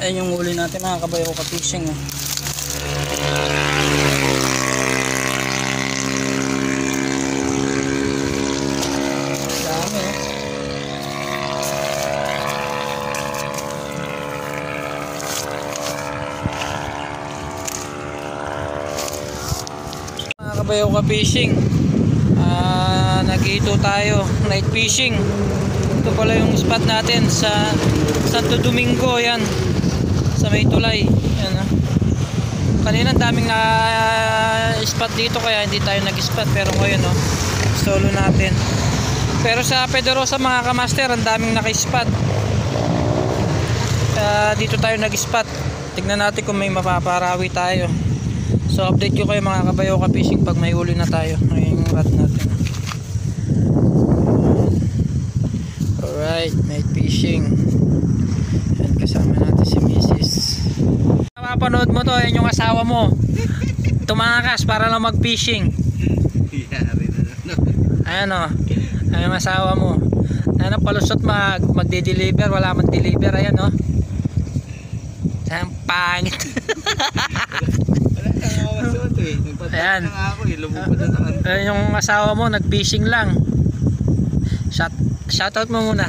Ayan yung huli natin mga kabayo ka-fishing. Dami mga kabayo ka-fishing. Nag-ito tayo night fishing. Ito pala yung spot natin sa Santo Domingo, yan sa may tulay. Yan, kanina daming na spot dito kaya hindi tayo nag-spot, pero ngayon solo natin. Pero sa Pedrosa mga kamaster, ang daming naka-spot. Dito tayo nag-spot. Tignan natin kung may mapaparawi tayo. So update ko kayo mga kabayo ka-fishing pag may huli na tayo ngayong rod natin. Alright, night fishing. Yan, kasama natin si Mrs. Mapapanood mo to, yan yung asawa mo. Tumakas para lang mag-fishing. Ayan ayan yung asawa mo. Ayan palusot magde-deliver, wala mag-deliver. Ayan ayan, pangit. Ayan. Ayan yung asawa mo, nag-fishing lang. Shoutout mo muna.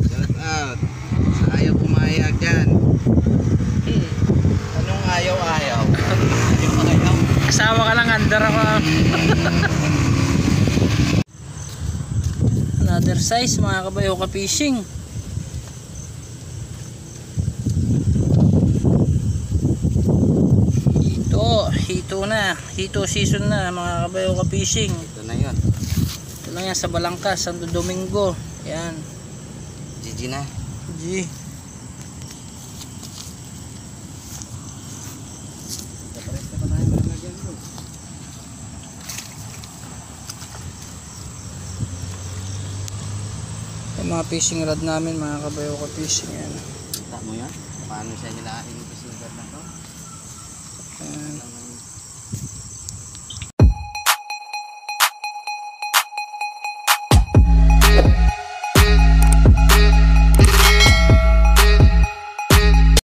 Shoutout sa ayaw pumayag dyan. Anong ayaw-ayaw? Asawa ka lang, under ako. Another size mga kabayo ka-fishing. Hito season na mga kabayo ka-fishing. Ito na yun. Ito lang yan sa Balangkas, Santo Domingo. Yan. GG na. G. Yung mga fishing rod namin mga kabayo ka-fishing. Yan. Kita mo yan? Paano siya hilain yung fishing rod na to? Yan.